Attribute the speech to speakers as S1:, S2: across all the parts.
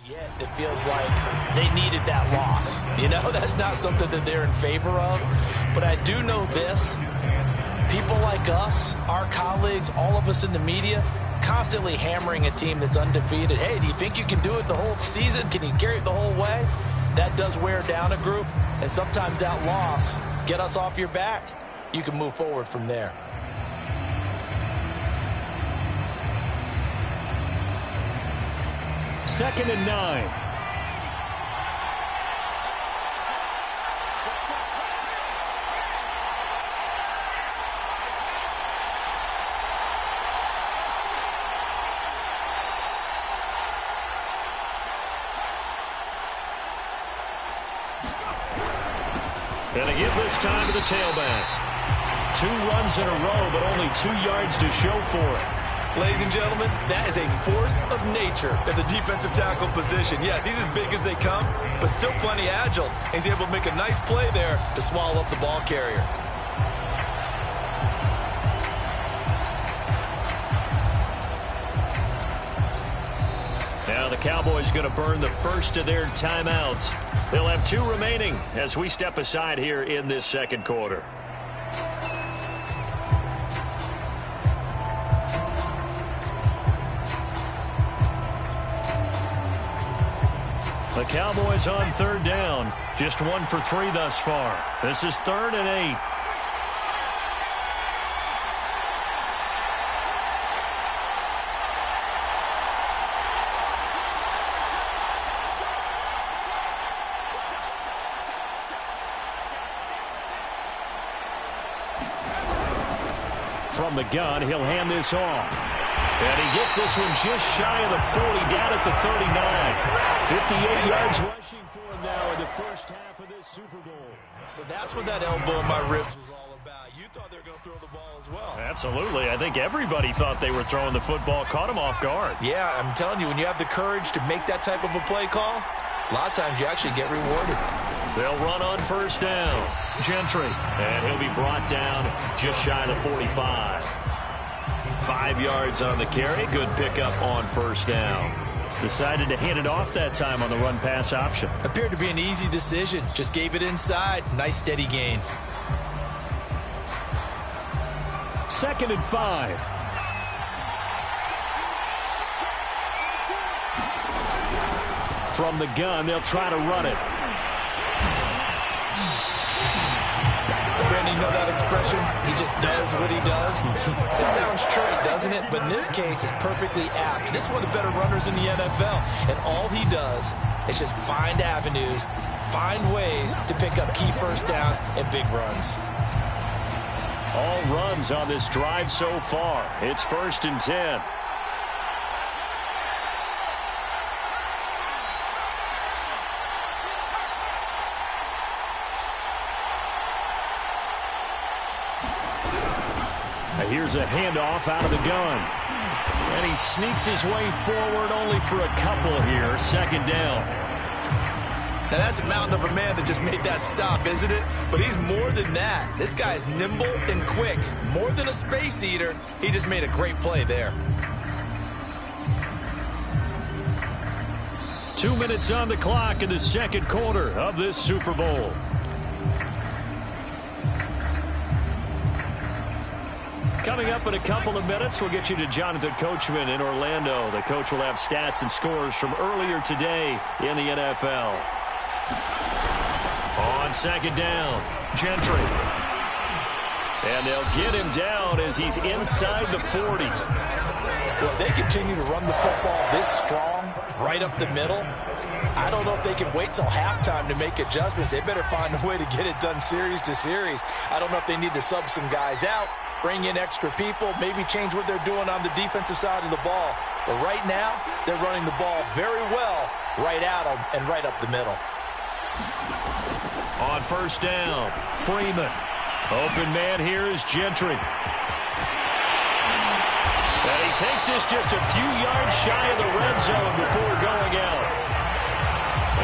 S1: Yet it feels like they needed that loss. You know, that's not something that they're in favor of. But I do know this. People like us, our colleagues, all of us in the media, constantly hammering a team that's undefeated. Hey, do you think you can do it the whole season? Can you carry it the whole way? That does wear down a group. And sometimes that loss, get us off your back, you can move forward from there.
S2: Second and 9. And they give this time to the tailback. 2 runs in a row, but only 2 yards to show for it.
S3: Ladies and gentlemen, that is a force of nature at the defensive tackle position. Yes, he's as big as they come, but still plenty agile. He's able to make a nice play there to swallow up the ball carrier.
S2: Now the Cowboys going to burn the first of their timeouts. They'll have 2 remaining as we step aside here in this second quarter. The Cowboys on 3rd down. Just 1 for 3 thus far. This is 3rd and 8. From the gun, he'll hand this off. And he gets this one just shy of the 40, down at the 39. 58 yards rushing for him now in the first half of this Super Bowl.
S3: So that's what that elbow in my ribs was all about. You thought they were going to throw the ball as well.
S2: Absolutely. I think everybody thought they were throwing the football, caught him off guard.
S3: Yeah, I'm telling you, when you have the courage to make that type of a play call, a lot of times you actually get rewarded.
S2: They'll run on 1st down. Gentry. And he'll be brought down just shy of the 45. 5 yards on the carry. Good pickup on 1st down. Decided to hand it off that time on the run-pass option.
S3: Appeared to be an easy decision. Just gave it inside. Nice steady gain.
S2: 2nd and 5. From the gun, they'll try to run it.
S3: Ben, you know that expression? He just does what he does. It sounds trite, doesn't it? But in this case, it's perfectly apt. This is one of the better runners in the NFL. And all he does is just find avenues, find ways to pick up key first downs and big runs.
S2: All runs on this drive so far. It's 1st and 10. Here's a handoff out of the gun. And he sneaks his way forward only for a couple here. 2nd down.
S3: Now that's a mountain of a man that just made that stop, isn't it? But he's more than that. This guy's nimble and quick. More than a space eater. He just made a great play there.
S2: 2 minutes on the clock in the second quarter of this Super Bowl. Coming up in a couple of minutes, we'll get you to Jonathan Coachman in Orlando. The coach will have stats and scores from earlier today in the NFL. On 2nd down, Gentry. And they'll get him down as he's inside the 40.
S1: Well, if they continue to run the football this strong, right up the middle, I don't know if they can wait till halftime to make adjustments. They better find a way to get it done series to series. I don't know if they need to sub some guys out, bring in extra people, maybe change what they're doing on the defensive side of the ball. But right now, they're running the ball very well right at them and right up the middle.
S2: On 1st down, Freeman. Open man here is Gentry. And he takes this just a few yards shy of the red zone before going out.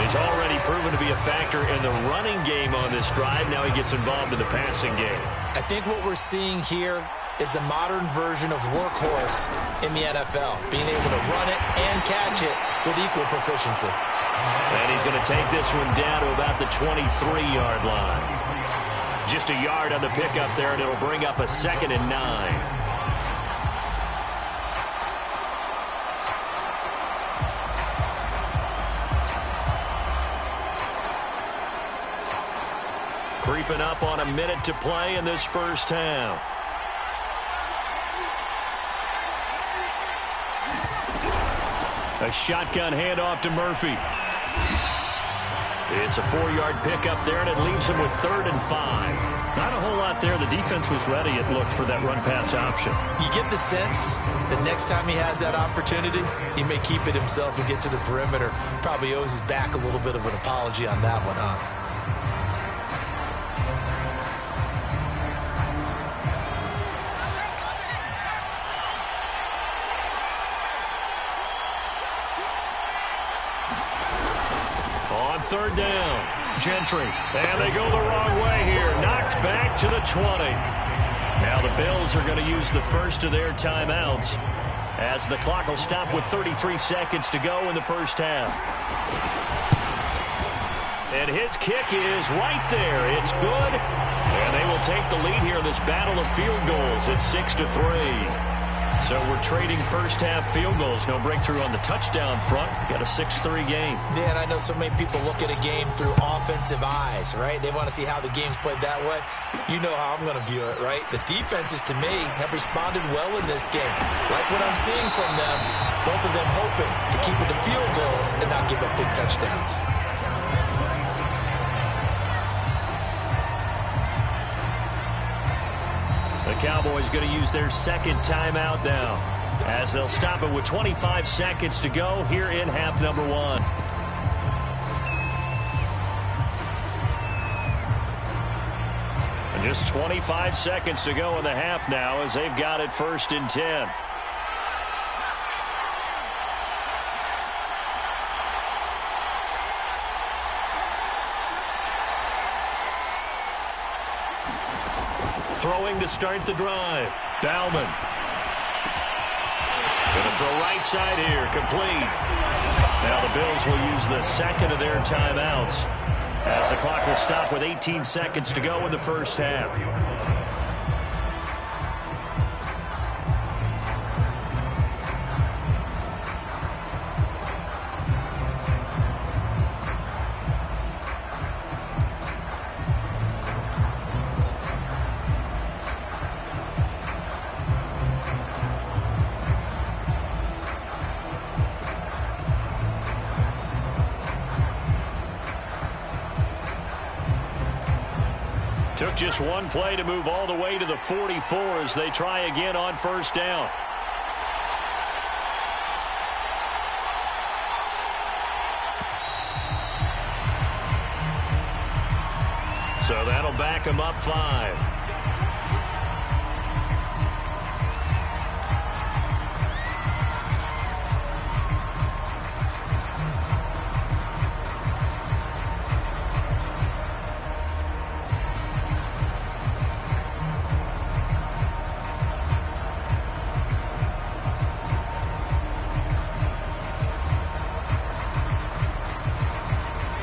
S2: He's already proven to be a factor in the running game on this drive. Now he gets involved in the passing game.
S1: I think what we're seeing here
S3: is the modern version of workhorse in the NFL, being able to run it and catch it with equal proficiency.
S2: And he's going to take this one down to about the 23-yard line. Just a yard on the pickup there, and it'll bring up a 2nd and 9. Creeping up on a minute to play in this first half. A shotgun handoff to Murphy. It's a 4-yard pickup there, and it leaves him with 3rd and 5.
S4: Not a whole lot there. The defense was ready, it looked, for that run-pass option.
S3: You get the sense that next time he has that opportunity, he may keep it himself and get to the perimeter. Probably owes his back a little bit of an apology on that one, huh?
S2: Third down. Gentry. And they go the wrong way here. Knocked back to the 20. Now the Bills are going to use the first of their timeouts as the clock will stop with 33 seconds to go in the first half. And his kick is right there. It's good. And they will take the lead here in this battle of field goals. It's 6-3. So we're trading first-half field goals. No breakthrough on the touchdown front. Got a 6-3 game.
S3: Yeah, and I know so many people look at a game through offensive eyes, right? They want to see how the game's played that way. You know how I'm going to view it, right? The defenses, to me, have responded well in this game. Like what I'm seeing from them, both of them hoping to keep it to field goals and not give up big touchdowns.
S2: The Cowboys going to use their second timeout now as they'll stop it with 25 seconds to go here in half number 1. And just 25 seconds to go in the half now as they've got it 1st and 10. Throwing to start the drive. Bauman. Going to throw right side here. Complete. Now the Bills will use the second of their timeouts as the clock will stop with 18 seconds to go in the first half. Took just one play to move all the way to the 44 as they try again on first down. So that'll back them up 5.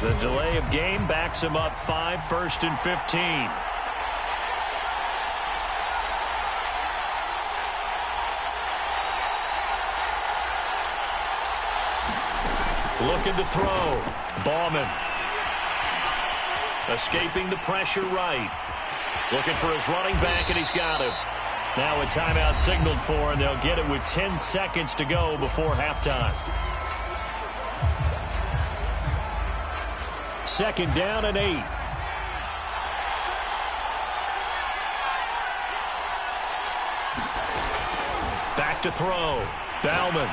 S2: The delay of game backs him up 5, 1st and 15. Looking to throw. Bauman. Escaping the pressure right. Looking for his running back, and he's got him. Now a timeout signaled for, and they'll get it with 10 seconds to go before halftime. 2nd down and 8. Back to throw. Bauman.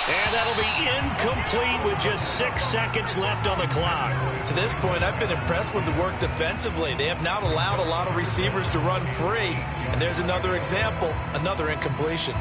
S2: And that'll be incomplete with just 6 seconds left on the clock.
S3: To this point, I've been impressed with the work defensively. They have not allowed a lot of receivers to run free. And there's another example, another incompletion.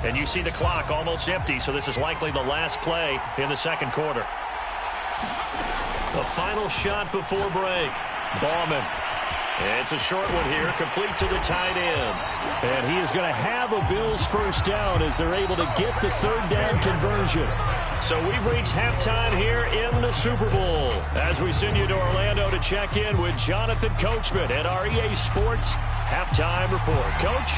S4: And you see the clock almost empty, so this is likely the last play in the second quarter. The final shot before break. Bauman. It's a short one here, complete to the tight end. And he is going to have a Bills first down as they're able to get the third down conversion. So we've reached halftime here in the Super Bowl as we send you to Orlando to check in with Jonathan Coachman at our EA Sports Halftime Report. Coach,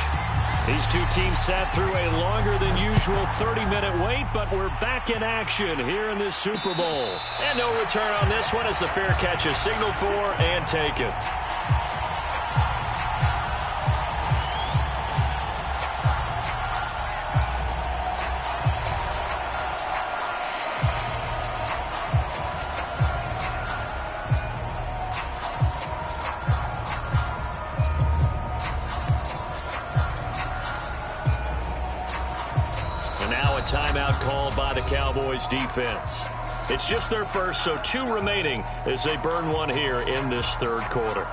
S4: these two teams sat through a longer than usual 30-minute wait, but we're back in action here in this Super Bowl. And no return on this one as the fair catch is signaled for and taken. Timeout called by the Cowboys defense. It's just their first, so 2 remaining as they burn one here in this third quarter.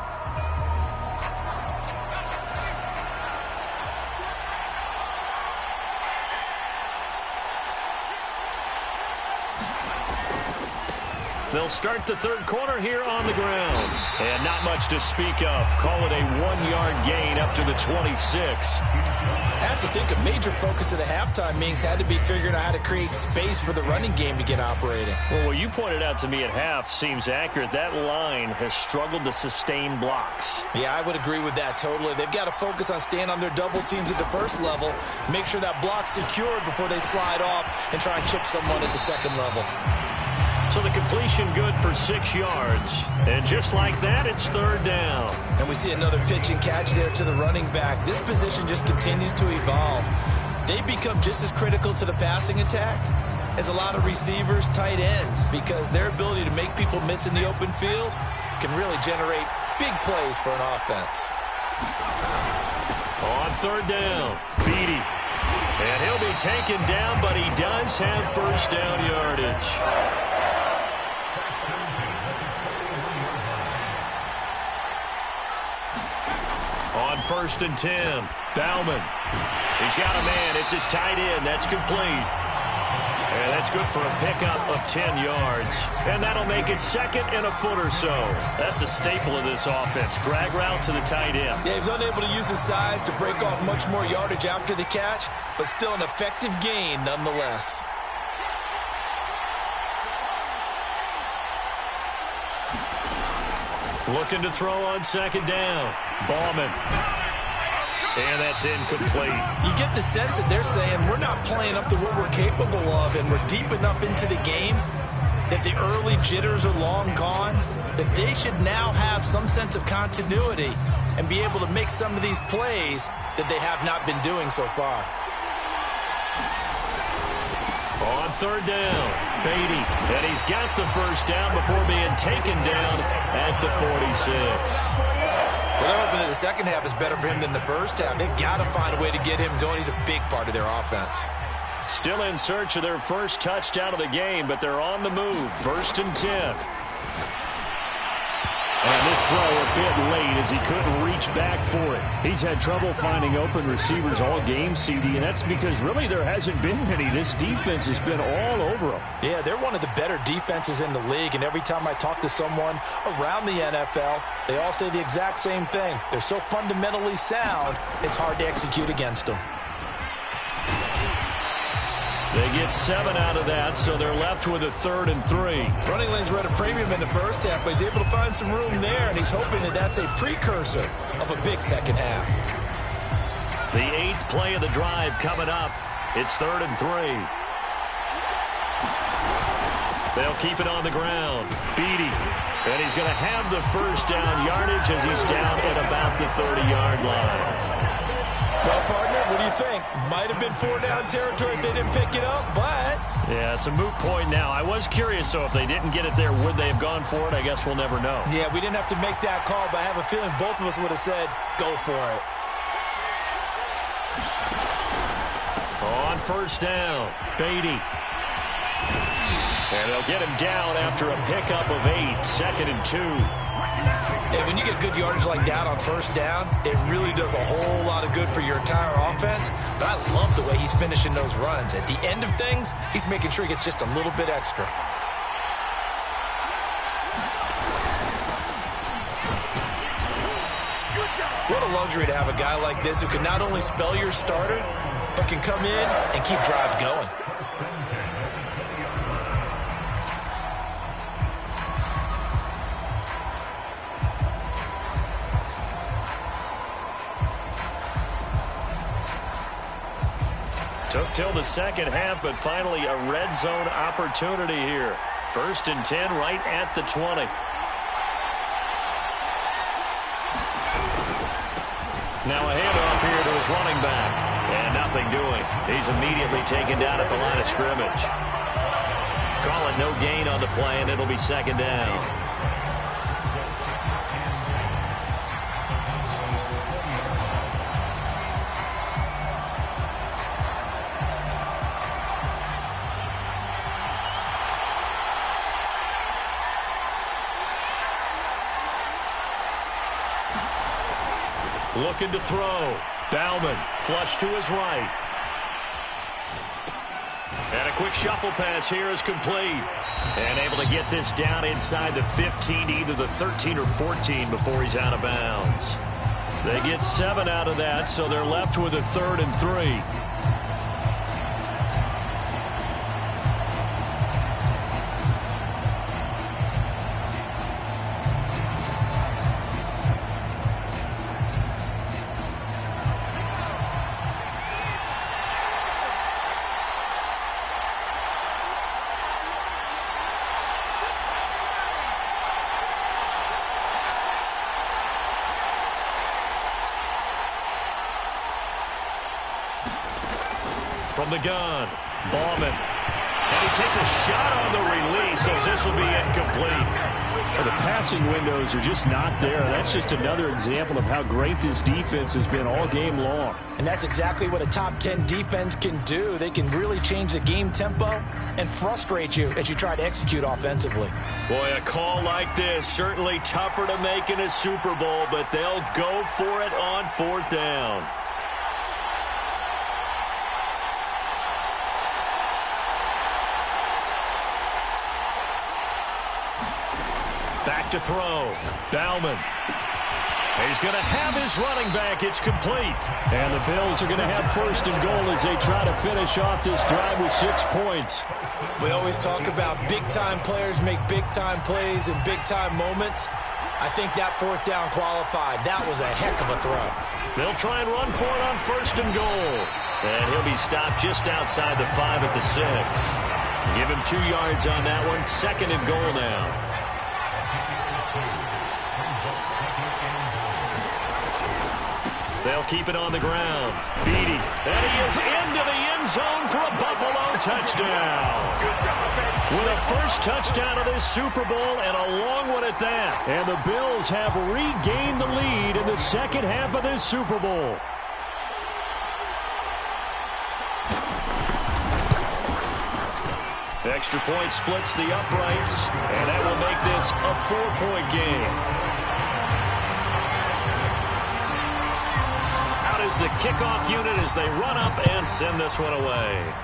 S4: They'll start the third quarter here on the ground. And not much to speak of. Call it a 1-yard gain up to the 26.
S3: I have to think a major focus of the halftime meetings had to be figuring out how to create space for the running game to get operating.
S4: Well, what you pointed out to me at half seems accurate. That line has struggled to sustain blocks.
S3: Yeah, I would agree with that totally. They've got to focus on staying on their double teams at the first level, make sure that block's secured before they slide off and try and chip someone at the second level.
S4: So the completion good for 6 yards. And just like that, it's third down.
S3: And we see another pitch and catch there to the running back. This position just continues to evolve. They become just as critical to the passing attack as a lot of receivers, tight ends, because their ability to make people miss in the open field can really generate big plays for an offense.
S4: On third down, Beatty. And he'll be taken down, but he does have first down yardage. On 1st and 10, Bauman. He's got a man. It's his tight end. That's complete. And that's good for a pickup of 10 yards. And that'll make it second and a foot or so. That's a staple of this offense. Drag route to the tight end.
S3: Yeah, he was unable to use his size to break off much more yardage after the catch, but still an effective gain nonetheless.
S4: Looking to throw on second down. Bauman. And that's incomplete.
S3: You get the sense that they're saying we're not playing up to what we're capable of, and we're deep enough into the game that the early jitters are long gone, that they should now have some sense of continuity and be able to make some of these plays that they have not been doing so far.
S4: On third down, Beatty. And he's got the first down before being taken down at the 46.
S3: Well, they're hoping that the second half is better for him than the first half. They've got to find a way to get him going. He's a big part of their offense.
S4: Still in search of their first touchdown of the game, but they're on the move. 1st and 10. And this throw a bit late as he couldn't reach back for it. He's had trouble finding open receivers all game, CD, and that's because really there hasn't been many. This defense has been all over them.
S3: Yeah, they're one of the better defenses in the league, and every time I talk to someone around the NFL, they all say the exact same thing. They're so fundamentally sound, it's hard to execute against them.
S4: They get 7 out of that, so they're left with a 3rd and 3.
S3: Running lanes were at a premium in the first half, but he's able to find some room there, and he's hoping that that's a precursor of a big second half.
S4: The 8th play of the drive coming up. It's 3rd and 3. They'll keep it on the ground. Beatty. And he's going to have the first down yardage as he's down at about the 30-yard line.
S3: Well, partner, what do you think? Might have been 4-down territory if they didn't pick it up, but...
S4: Yeah, it's a moot point now. I was curious, so if they didn't get it there, would they have gone for it? I guess we'll never know.
S3: Yeah, we didn't have to make that call, but I have a feeling both of us would have said, go for it.
S4: On 1st down, Beatty. And they'll get him down after a pickup of 8, 2nd and 2.
S3: And when you get good yardage like that on first down, it really does a whole lot of good for your entire offense. But I love the way he's finishing those runs. At the end of things, he's making sure he gets just a little bit extra. What a luxury to have a guy like this who can not only spell your starter, but can come in and keep drives going.
S4: Took till the second half, but finally a red zone opportunity here. 1st and 10 right at the 20. Now a handoff here to his running back. And nothing doing. He's immediately taken down at the line of scrimmage. Calling no gain on the play, and it'll be 2nd down. Looking to throw. Bauman flush to his right. And a quick shuffle pass here is complete. And able to get this down inside the 15 to either the 13 or 14 before he's out of bounds. They get 7 out of that, so they're left with a 3rd and 3. From the gun, Bauman. And he takes a shot on the release as this will be incomplete.
S5: The passing windows are just not there. That's just another example of how great this defense has been all game long.
S1: And that's exactly what a top 10 defense can do. They can really change the game tempo and frustrate you as you try to execute offensively.
S4: Boy, a call like this, certainly tougher to make in a Super Bowl, but they'll go for it on 4th down. Back to throw. Bauman. He's going to have his running back. It's complete.
S5: And the Bills are going to have 1st and goal as they try to finish off this drive with 6 points.
S3: We always talk about big-time players make big-time plays in big-time moments. I think that 4th down qualified. That was a heck of a throw.
S4: They'll try and run for it on 1st and goal. And he'll be stopped just outside the 5 at the 6. Give him 2 yards on that one. 2nd and goal now. They'll keep it on the ground. Beatty. And he is into the end zone for a Buffalo touchdown. With a first touchdown of this Super Bowl and a long one at that.
S5: And the Bills have regained the lead in the second half of this Super Bowl.
S4: Extra point splits the uprights, and that will make this a 4-point game. Is the kickoff unit as they run up and send this one away.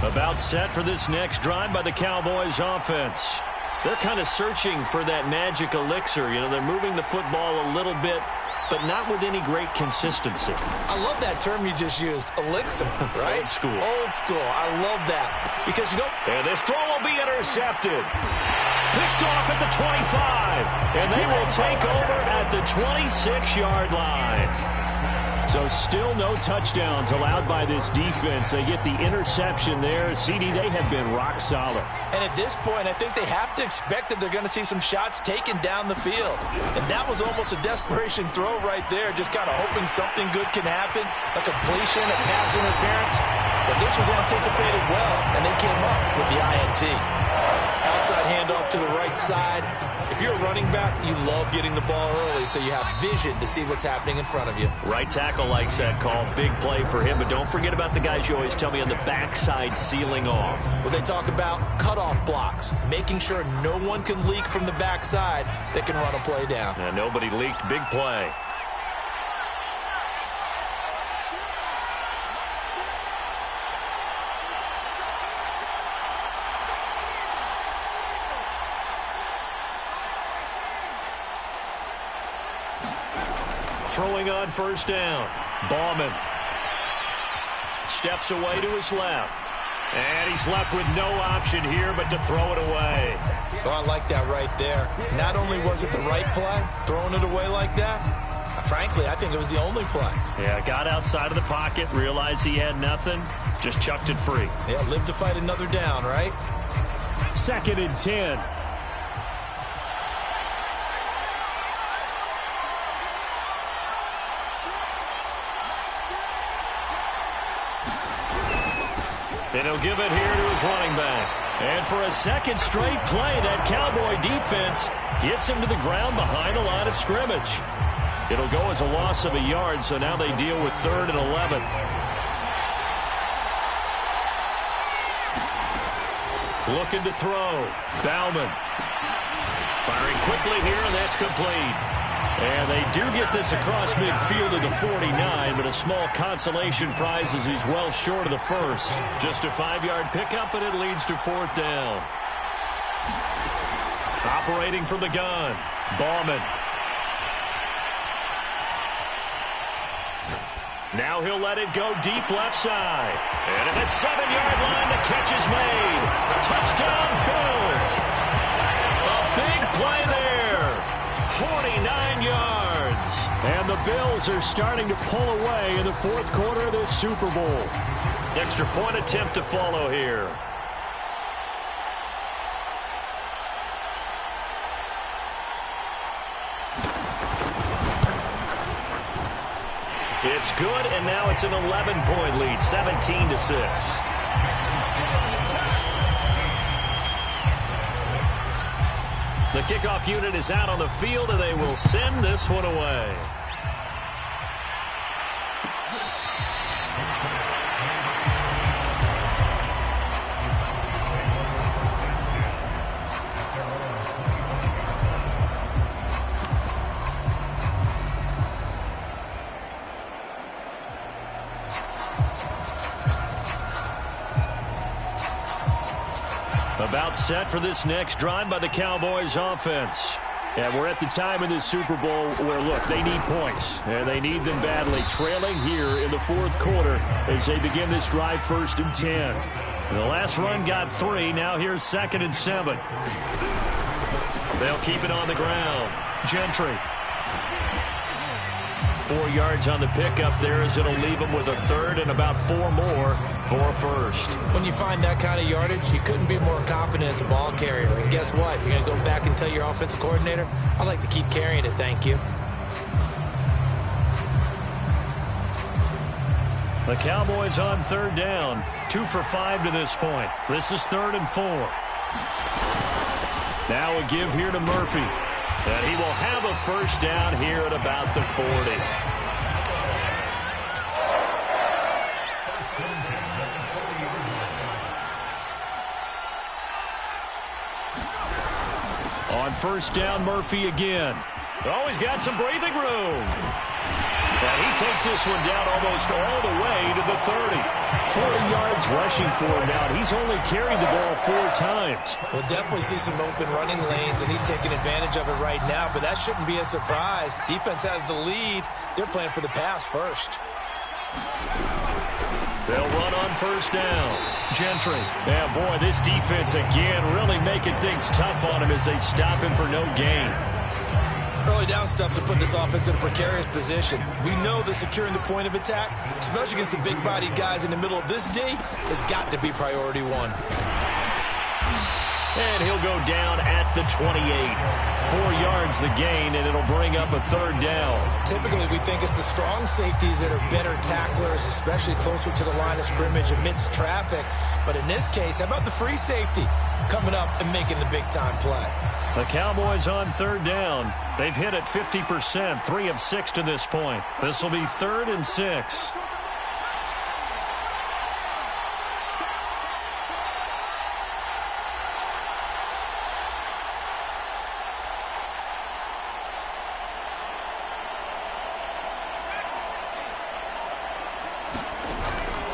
S4: About set for this next drive by the Cowboys offense. They're kind of searching for that magic elixir. You know, they're moving the football a little bit, but not with any great consistency.
S3: I love that term you just used, elixir, right?
S4: Old school.
S3: Old school. I love that. Because you don't...
S4: And this throw will be intercepted. Picked off at the 25. And they will take over at the 26-yard line.
S5: So still no touchdowns allowed by this defense. They get the interception there. CD, they have been rock solid.
S1: And at this point, I think they have to expect that they're going to see some shots taken down the field. And that was almost a desperation throw right there, just kind of hoping something good can happen, a completion, a pass interference. But this was anticipated well, and they came up with the INT. Outside handoff to the right side. If you're a running back, you love getting the ball early so you have vision to see what's happening in front of you.
S2: Right tackle likes that call. Big play for him. But don't forget about the guys you always tell me on the backside sealing off.
S1: Well, they talk about cutoff blocks, making sure no one can leak from the backside that can run a play down.
S2: And nobody leaked. Big play. Throwing on first down. Bauman steps away to his left. And he's left with no option here but to throw it away.
S1: Oh, I like that right there. Not only was it the right play, throwing it away like that, frankly, I think it was the only play.
S4: Yeah, got outside of the pocket, realized he had nothing, just chucked it free.
S1: Yeah, live to fight another down, right?
S5: 2nd and 10.
S4: And he'll give it here to his running back. And for a second straight play, that Cowboy defense gets him to the ground behind the line of scrimmage. It'll go as a loss of a yard, so now they deal with 3rd and 11. Looking to throw. Bauman. Firing quickly here, and that's complete. And they do get this across midfield to the 49, but a small consolation prize as he's well short of the first. Just a 5-yard pickup, and it leads to 4th down. Operating from the gun, Bauman. Now he'll let it go deep left side. And at the 7-yard line, the catch is made. Touchdown, Bills. A big play there. 49 yards.
S5: And the Bills are starting to pull away in the 4th quarter of this Super Bowl.
S4: Extra point attempt to follow here. It's good, and now it's an 11-point lead, 17-6. The kickoff unit is out on the field, and they will send this one away. About set for this next drive by the Cowboys offense.
S5: And we're at the time in this Super Bowl where, look, they need points. And they need them badly. Trailing here in the 4th quarter as they begin this drive 1st and 10.
S4: And the last run got 3. Now here's 2nd and 7. They'll keep it on the ground. Gentry. 4 yards on the pickup there as it'll leave them with a 3rd and about 4 more for a 1st.
S1: When you find that kind of yardage, you couldn't be more confident as a ball carrier. And guess what? You're going to go back and tell your offensive coordinator, I'd like to keep carrying it, thank you.
S4: The Cowboys on 3rd down. 2 for 5 to this point. This is 3rd and 4. Now a give here to Murphy. And he will have a 1st down here at about the 40. On 1st down, Murphy again. Oh, he's got some breathing room. And he takes this one down almost all the way to the 30.
S5: 40 yards rushing for him now. He's only carried the ball 4 times.
S1: We'll definitely see some open running lanes, and he's taking advantage of it right now, but that shouldn't be a surprise. Defense has the lead. They're playing for the pass first.
S4: They'll run on 1st down. Gentry.
S5: Yeah, boy, this defense again really making things tough on him as they stop him for no gain.
S3: Early down stuffs to put this offense in a precarious position. We know that securing the point of attack, especially against the big-bodied guys in the middle of this D, has got to be priority one.
S2: And he'll go down at the 28. 4 yards the gain, and it'll bring up a third down.
S3: Typically, we think it's the strong safeties that are better tacklers, especially closer to the line of scrimmage amidst traffic. But in this case, how about the free safety coming up and making the big-time play?
S2: The Cowboys on third down. They've hit it 50%, 3 of 6 to this point. This will be 3rd and 6.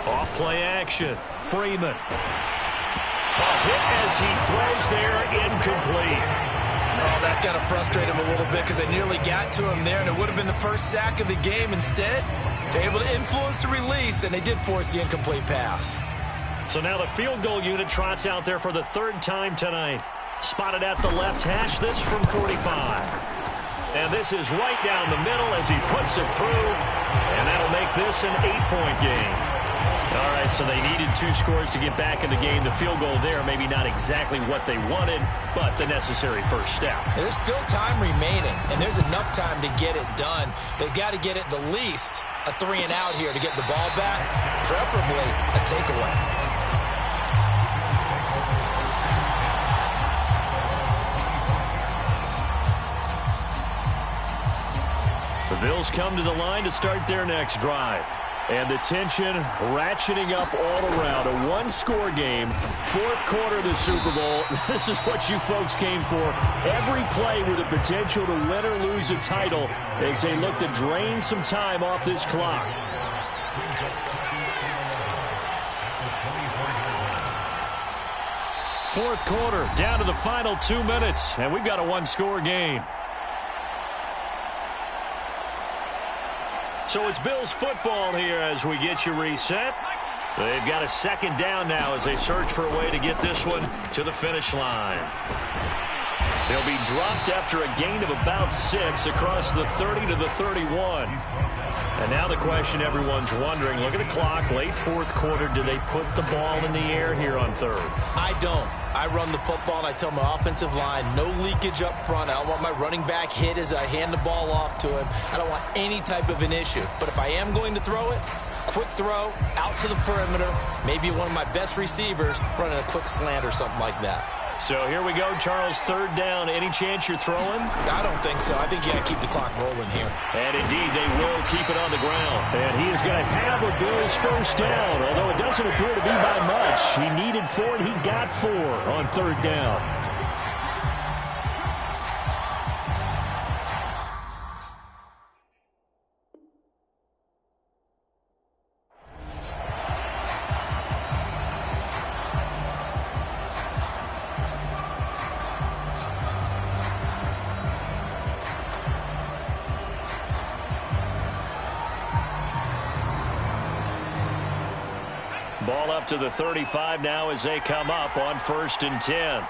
S2: Off-play action. Freeman. A hit as he throws there, incomplete.
S3: Oh, that's got to frustrate him a little bit because they nearly got to him there, and it would have been the first sack of the game. Instead, they're able to influence the release, and they did force the incomplete pass.
S2: So now the field goal unit trots out there for the 3rd time tonight. Spotted at the left hash, this from 45. And this is right down the middle as he puts it through, and that'll make this an 8-point game. All right, so they needed 2 scores to get back in the game. The field goal there, maybe not exactly what they wanted, but the necessary first step.
S3: There's still time remaining, and there's enough time to get it done. They've got to get at the least a 3-and-out here to get the ball back, preferably a takeaway.
S2: The Bills come to the line to start their next drive. And the tension ratcheting up all around. A 1-score game, 4th quarter of the Super Bowl. This is what you folks came for. Every play with the potential to win or lose a title as they look to drain some time off this clock. Fourth quarter, down to the final 2 minutes, and we've got a 1-score game. So it's Bills football here as we get you reset. They've got a 2nd down now as they search for a way to get this one to the finish line. They'll be dropped after a gain of about 6 across the 30 to the 31. And now the question everyone's wondering, look at the clock, late 4th quarter, do they put the ball in the air here on 3rd?
S3: I don't. I run the football, and I tell my offensive line, no leakage up front. I don't want my running back hit as I hand the ball off to him. I don't want any type of an issue. But if I am going to throw it, quick throw, out to the perimeter, maybe one of my best receivers running a quick slant or something like that.
S2: So here we go, Charles, 3rd down. Any chance you're throwing?
S3: I don't think so. I think you got to keep the clock rolling here.
S2: And indeed, they will keep it on the ground. And he is going to have a Bills 1st down, although it doesn't appear to be by much. He needed 4, and he got 4 on 3rd down. Ball up to the 35 now as they come up on 1st and 10.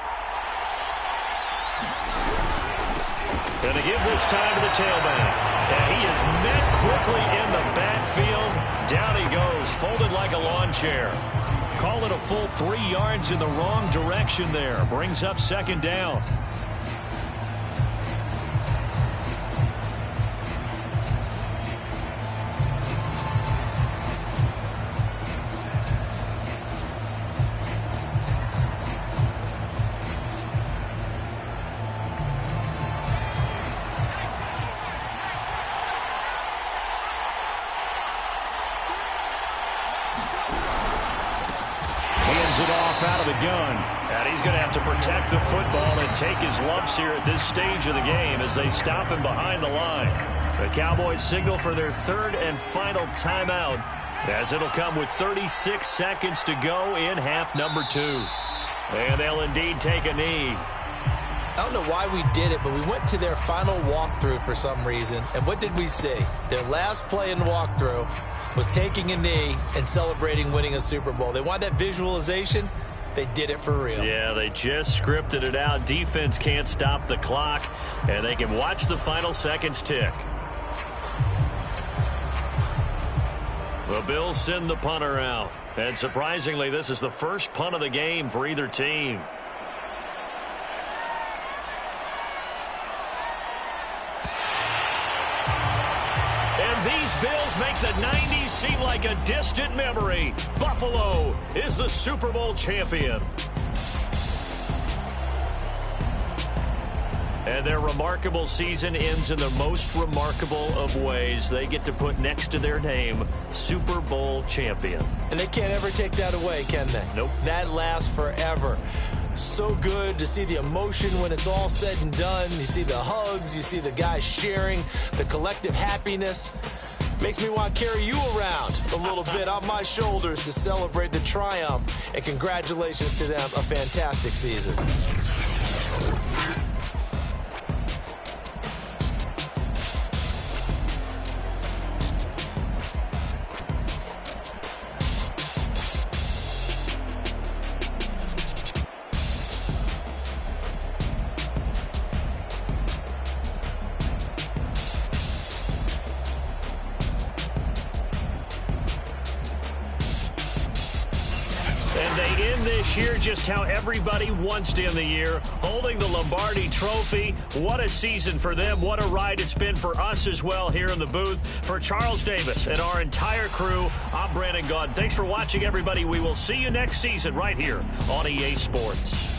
S2: Going to give this time to the tailback. And he is met quickly in the backfield. Down he goes, folded like a lawn chair. Call it a full 3 yards in the wrong direction there. Brings up 2nd down. It off out of the gun. And he's going to have to protect the football and take his lumps here at this stage of the game as they stop him behind the line. The Cowboys signal for their 3rd and final timeout as it'll come with 36 seconds to go in half number 2. And they'll indeed take a knee.
S3: I don't know why we did it, but we went to their final walkthrough for some reason. And what did we see? Their last play in walkthrough was taking a knee and celebrating winning a Super Bowl. They want that visualization. They did it for real.
S4: Yeah, they just scripted it out. Defense can't stop the clock, and they can watch the final seconds tick. The Bills send the punter out. And surprisingly, this is the first punt of the game for either team. And these Bills make the 90s seem like a distant memory. Buffalo is the Super Bowl champion. And their remarkable season ends in the most remarkable of ways. They get to put next to their name, Super Bowl champion.
S3: And they can't ever take that away, can they?
S4: Nope.
S3: That lasts forever. So good to see the emotion when it's all said and done. You see the hugs, you see the guys sharing, the collective happiness. Makes me want to carry you around a little bit on my shoulders to celebrate the triumph. And congratulations to them, a fantastic season.
S4: Year just how everybody wants to end the year, holding the Lombardi Trophy. What a season for them. What a ride it's been for us as well here in the booth. For Charles Davis and our entire crew, I'm Brandon Gaudin. Thanks for watching, everybody. We will see you next season right here on EA Sports.